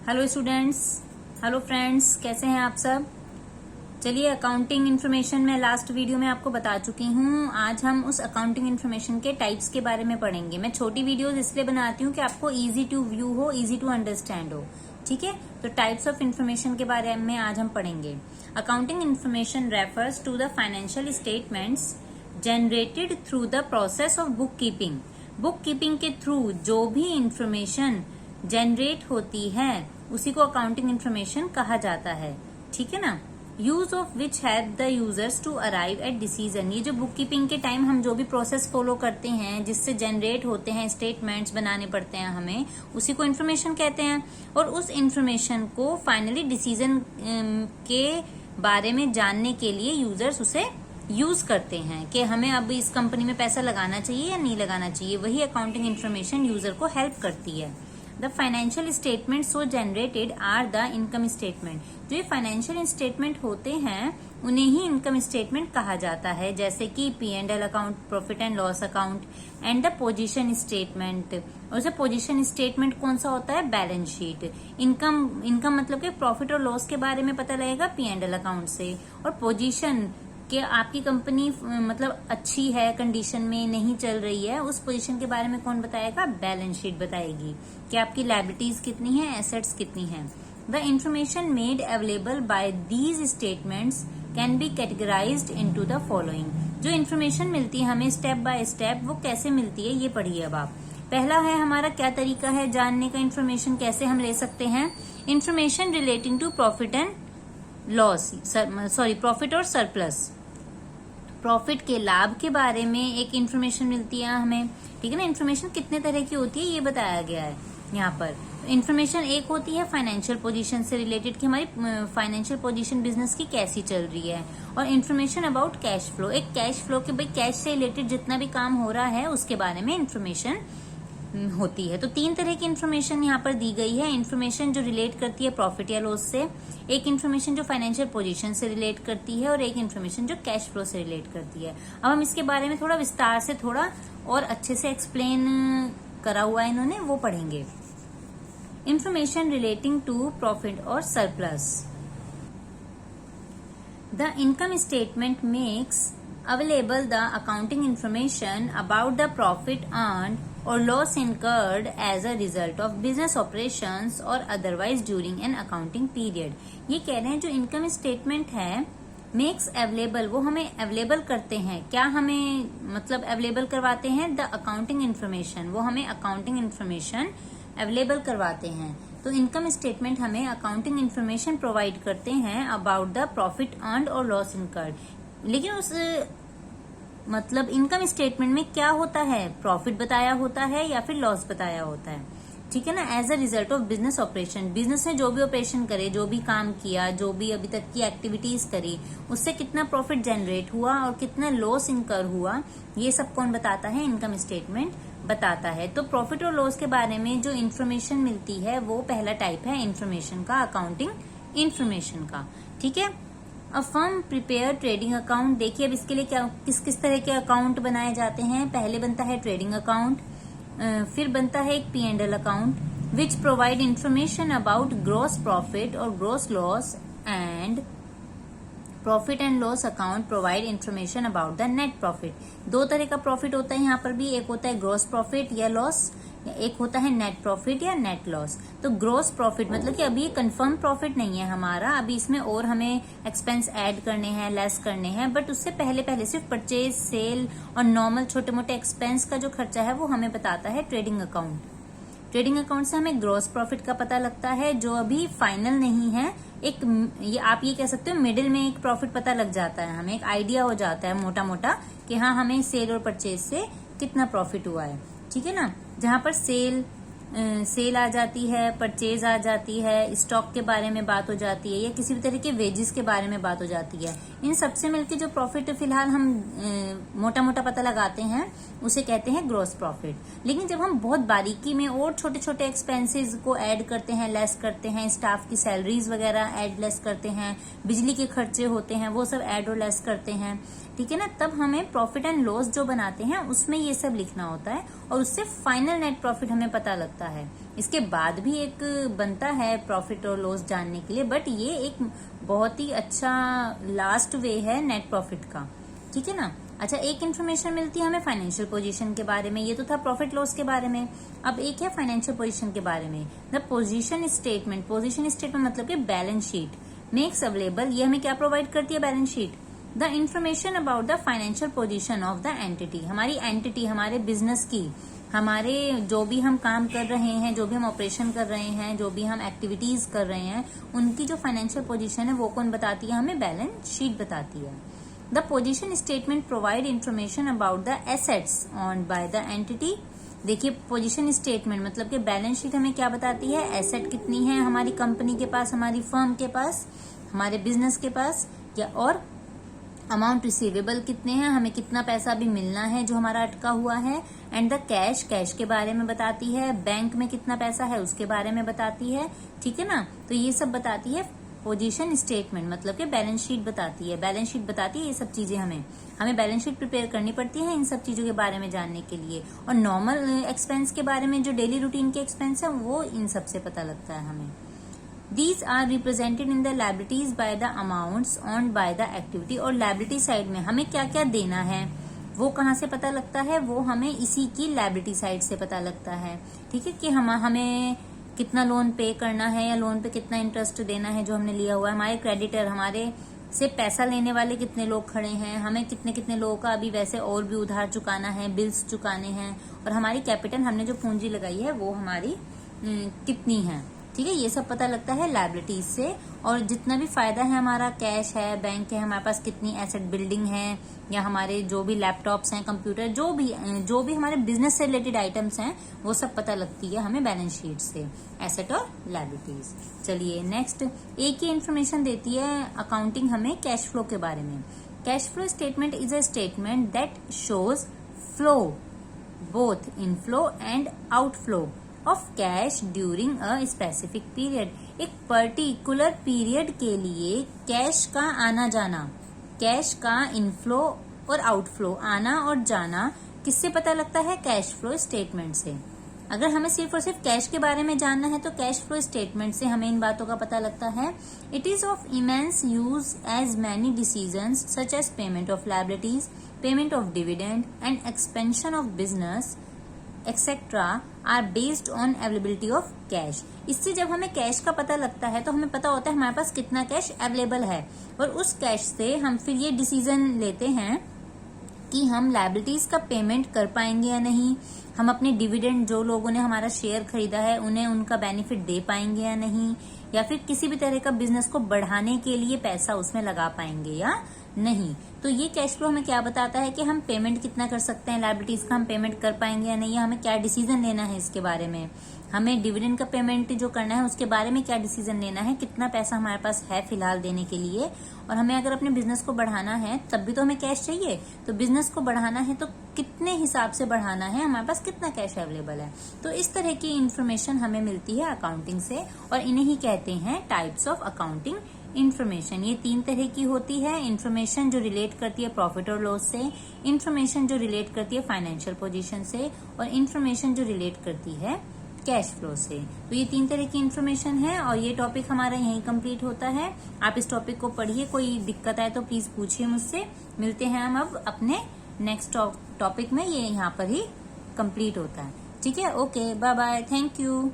Hello students, hello friends, कैसे हैं आप सब। चलिए, अकाउंटिंग इन्फॉर्मेशन में लास्ट वीडियो में आपको बता चुकी हूँ। आज हम उस अकाउंटिंग इन्फॉर्मेशन के टाइप्स के बारे में पढ़ेंगे। मैं छोटी वीडियोस इसलिए बनाती हूँ कि आपको इजी टू व्यू हो, इजी टू अंडरस्टैंड हो। ठीक है, तो टाइप्स ऑफ इन्फॉर्मेशन के बारे में आज हम पढ़ेंगे। Accounting information refers to the financial statements generated through the process of book keeping. Book keeping के थ्रू जो भी इंफॉर्मेशन जनरेट होती है उसी को अकाउंटिंग इन्फॉर्मेशन कहा जाता है। ठीक है ना। Use of which help the users to arrive at decision. ये जो बुक कीपिंग के टाइम हम जो भी प्रोसेस फॉलो करते हैं जिससे जनरेट होते हैं स्टेटमेंट्स बनाने पड़ते हैं हमें, उसी को इन्फॉर्मेशन कहते हैं। और उस इन्फॉर्मेशन को फाइनली डिसीजन के बारे में जानने के लिए यूजर्स उसे यूज करते हैं कि हमें अब इस कंपनी में पैसा लगाना चाहिए या नहीं लगाना चाहिए। वही अकाउंटिंग इन्फॉर्मेशन यूजर को हेल्प करती है। The financial statement so generated are the income statement. जो ये फाइनेंशियल स्टेटमेंट होते हैं उन्हें ही इनकम स्टेटमेंट कहा जाता है, जैसे कि P&L account, profit and loss account and the position statement. और जो पोजीशन स्टेटमेंट कौन सा होता है, बैलेंस शीट। इनकम मतलब कि प्रॉफिट और लॉस के बारे में पता लगेगा P&L अकाउंट से। और पोजीशन कि आपकी कंपनी मतलब अच्छी है, कंडीशन में नहीं चल रही है, उस पोजीशन के बारे में कौन बताएगा, बैलेंस शीट बताएगी कि आपकी लायबिलिटीज कितनी है, एसेट्स कितनी है। The information made available by these statements can be categorised into the following. जो इन्फॉर्मेशन मिलती है हमें स्टेप बाय स्टेप, वो कैसे मिलती है ये पढ़िए अब आप। पहला है हमारा क्या तरीका है जानने का इन्फॉर्मेशन कैसे हम ले सकते हैं। Information relating to profit and loss, profit और सरप्लस। प्रॉफिट के लाभ के बारे में एक इन्फॉर्मेशन मिलती है हमें। ठीक है ना। इन्फॉर्मेशन कितने तरह की होती है ये बताया गया है यहाँ पर। इन्फॉर्मेशन एक होती है फाइनेंशियल पोजीशन से रिलेटेड कि हमारी फाइनेंशियल पोजीशन बिजनेस की कैसी चल रही है। और इन्फॉर्मेशन अबाउट कैश फ्लो, एक कैश फ्लो के भाई कैश से रिलेटेड जितना भी काम हो रहा है उसके बारे में इन्फॉर्मेशन होती है। तो तीन तरह की इन्फॉर्मेशन यहाँ पर दी गई है। इन्फॉर्मेशन जो रिलेट करती है प्रॉफिट या लॉस से, एक इन्फॉर्मेशन जो फाइनेंशियल पोजीशन से रिलेट करती है, और एक इन्फॉर्मेशन जो कैश फ्लो से रिलेट करती है। अब हम इसके बारे में थोड़ा विस्तार से, थोड़ा और अच्छे से एक्सप्लेन करा हुआ है इन्होंने, वो पढ़ेंगे। इन्फॉर्मेशन रिलेटिंग टू प्रॉफिट और surplus. The income statement makes available the accounting information about the profit earned or loss incurred as a result of business operations or otherwise during an accounting period। ये कह रहे हैं जो income statement है makes available, वो हमें available करते हैं। क्या हमें मतलब अवेलेबल करवाते हैं, द अकाउंटिंग इन्फॉर्मेशन, वो हमें अकाउंटिंग इन्फॉर्मेशन अवेलेबल करवाते हैं। तो इनकम स्टेटमेंट हमें अकाउंटिंग इन्फॉर्मेशन प्रोवाइड करते हैं अबाउट द प्रॉफिट अर्न्ड और लॉस इनकर्ड। लेकिन उस मतलब इनकम स्टेटमेंट में क्या होता है, प्रॉफिट बताया होता है या फिर लॉस बताया होता है। ठीक है ना। As a result of business operation, business ने जो भी ऑपरेशन करे, जो भी काम किया, जो भी अभी तक की एक्टिविटीज करी, उससे कितना प्रॉफिट जनरेट हुआ और कितना लॉस इनकर हुआ, ये सब कौन बताता है, इनकम स्टेटमेंट बताता है। तो प्रॉफिट और लॉस के बारे में जो इन्फॉर्मेशन मिलती है वो पहला टाइप है इन्फॉर्मेशन का, अकाउंटिंग इन्फॉर्मेशन का। ठीक है। A firm prepare trading account. देखिए अब इसके लिए क्या किस किस तरह के अकाउंट बनाए जाते हैं। पहले बनता है ट्रेडिंग अकाउंट, फिर बनता है एक P&L account which provide information about gross profit और gross loss, and profit and loss account provide information about the net profit. दो तरह का प्रॉफिट होता है यहाँ पर भी, एक होता है ग्रॉस प्रॉफिट या लॉस, एक होता है नेट प्रॉफिट या नेट लॉस। तो ग्रॉस प्रॉफिट मतलब कि अभी ये कंफर्म प्रॉफिट नहीं है हमारा, अभी इसमें और हमें एक्सपेंस ऐड करने हैं, लेस करने हैं, बट उससे पहले सिर्फ परचेज, सेल और नॉर्मल छोटे मोटे एक्सपेंस का जो खर्चा है वो हमें बताता है ट्रेडिंग अकाउंट। ट्रेडिंग अकाउंट से हमें ग्रॉस प्रॉफिट का पता लगता है जो अभी फाइनल नहीं है। एक ये आप ये कह सकते हो मिडिल में एक प्रॉफिट पता लग जाता है, हमें एक आइडिया हो जाता है मोटा मोटा कि हाँ हमें सेल और परचेज से कितना प्रॉफिट हुआ है। ठीक है ना। जहां पर सेल आ जाती है, परचेज आ जाती है, स्टॉक के बारे में बात हो जाती है, या किसी भी तरह के वेजेस के बारे में बात हो जाती है। इन सबसे मिलकर जो प्रॉफिट फिलहाल हम मोटा मोटा पता लगाते हैं उसे कहते हैं ग्रॉस प्रॉफिट। लेकिन जब हम बहुत बारीकी में और छोटे छोटे एक्सपेंसेस को ऐड करते हैं, लेस करते हैं, स्टाफ की सैलरीज वगैरह ऐड लेस करते हैं, बिजली के खर्चे होते हैं वो सब ऐड और लेस करते हैं, ठीक है ना, तब हमें प्रॉफिट एंड लॉस जो बनाते हैं उसमें ये सब लिखना होता है और उससे फाइनल नेट प्रॉफिट हमें पता लगता है। इसके बाद भी एक बनता है प्रॉफिट और लॉस जानने के लिए, बट ये एक बहुत ही अच्छा लास्ट वे है नेट प्रॉफिट का, ठीक है ना। अच्छा, एक इन्फॉर्मेशन मिलती है हमें फाइनेंशियल पोजीशन के बारे में, ये तो था प्रॉफिट लॉस के बारे में। अब एक है फाइनेंशियल पोजीशन के बारे में। The position statement, position statement मतलब कि बैलेंस शीट मेक्स अवेलेबल, ये हमें क्या प्रोवाइड करती है, balance sheet, the information about the financial position of the entity, हमारी एंटिटी, हमारे बिजनेस की, हमारे जो भी हम काम कर रहे हैं, जो भी हम ऑपरेशन कर रहे हैं, जो भी हम एक्टिविटीज कर रहे हैं, उनकी जो फाइनेंशियल पोजीशन है वो कौन बताती है, हमें बैलेंस शीट बताती है। The position statement provide information about the assets owned by the entity. देखिए, पोजीशन स्टेटमेंट मतलब कि बैलेंस शीट हमें क्या बताती है, एसेट कितनी है हमारी कंपनी के पास, हमारी फर्म के पास, हमारे बिजनेस के पास, या और अमाउंट रिसीवेबल कितने हैं, हमें कितना पैसा अभी मिलना है जो हमारा अटका हुआ है, एंड द कैश, कैश के बारे में बताती है, बैंक में कितना पैसा है उसके बारे में बताती है, ठीक है ना। तो ये सब बताती है पोजीशन स्टेटमेंट, मतलब कि बैलेंस शीट बताती है, बैलेंस शीट बताती है ये सब चीजें। हमें बैलेंस शीट प्रिपेयर करनी पड़ती है इन सब चीजों के बारे में जानने के लिए। और नॉर्मल एक्सपेंस के बारे में, जो डेली रूटीन के एक्सपेंस है, वो इन सब से पता लगता है हमें। These are represented in the liabilities by the amounts earned by the activity। और liability साइड में हमें क्या क्या देना है वो कहाँ से पता लगता है, वो हमें इसी की liability साइड से पता लगता है, ठीक है, कि हमें कितना लोन पे करना है या लोन पे कितना इंटरेस्ट देना है जो हमने लिया हुआ है, हमारे क्रेडिटर, हमारे से पैसा लेने वाले कितने लोग खड़े हैं, हमें कितने कितने लोगों का अभी वैसे और भी उधार चुकाना है, बिल्स चुकाने हैं, और हमारी कैपिटल, हमने जो पूंजी लगाई है वो हमारी कितनी है, ठीक है। ये सब पता लगता है लायबिलिटीज से। और जितना भी फायदा है, हमारा कैश है, बैंक है, हमारे पास कितनी एसेट बिल्डिंग है, या हमारे जो भी लैपटॉप्स हैं, कंप्यूटर, जो भी हमारे बिजनेस से रिलेटेड आइटम्स हैं, वो सब पता लगती है हमें बैलेंस शीट से, एसेट और लायबिलिटीज। चलिए नेक्स्ट, एक ही इन्फॉर्मेशन देती है अकाउंटिंग हमें कैश फ्लो के बारे में। Cash flow statement is a statement that shows flow, both inflow and outflow of cash during a specific period. एक पर्टिकुलर पीरियड के लिए कैश का आना जाना, कैश का इनफ्लो और आउटफ्लो, आना और जाना किससे पता लगता है, कैश फ्लो स्टेटमेंट से। अगर हमें सिर्फ और सिर्फ कैश के बारे में जानना है तो कैश फ्लो स्टेटमेंट से हमें इन बातों का पता लगता है। It is of immense use as many decisions such as payment of liabilities, payment of dividend and expansion of business etcetera are based on availability of cash. इससे जब हमें कैश का पता लगता है तो हमें पता होता है हमारे पास कितना कैश अवेलेबल है, और उस कैश से हम फिर ये डिसीजन लेते हैं कि हम लायबिलिटीज का पेमेंट कर पाएंगे या नहीं, हम अपने डिविडेंड, जो लोगों ने हमारा शेयर खरीदा है उन्हें उनका बेनिफिट दे पाएंगे या नहीं, या फिर किसी भी तरह का बिजनेस को बढ़ाने के लिए पैसा उसमें लगा पाएंगे या नहीं। तो ये कैश फ्लो हमें क्या बताता है कि हम पेमेंट कितना कर सकते हैं, लायबिलिटीज का हम पेमेंट कर पाएंगे या नहीं, हमें क्या डिसीजन लेना है इसके बारे में, हमें डिविडेंड का पेमेंट जो करना है उसके बारे में क्या डिसीजन लेना है, कितना पैसा हमारे पास है फिलहाल देने के लिए, और हमें अगर अपने बिजनेस को बढ़ाना है तब भी तो हमें कैश चाहिए, तो बिजनेस को बढ़ाना है तो कितने हिसाब से बढ़ाना है, हमारे पास कितना कैश अवेलेबल है। तो इस तरह की इंफॉर्मेशन हमें मिलती है अकाउंटिंग से, और इन्हें ही कहते हैं टाइप्स ऑफ अकाउंटिंग इन्फॉर्मेशन। ये 3 तरह की होती है, इन्फॉर्मेशन जो रिलेट करती है प्रॉफिट और लॉस से, इन्फॉर्मेशन जो रिलेट करती है फाइनेंशियल पोजीशन से, और इन्फॉर्मेशन जो रिलेट करती है कैश फ्लो से। तो ये 3 तरह की इन्फॉर्मेशन है, और ये टॉपिक हमारा यहीं कंप्लीट होता है। आप इस टॉपिक को पढ़िए, कोई दिक्कत आए तो प्लीज पूछिए मुझसे। मिलते हैं हम अब अपने नेक्स्ट टॉपिक में, ये यहाँ पर ही कंप्लीट होता है, ठीक है। Okay, bye bye, thank you.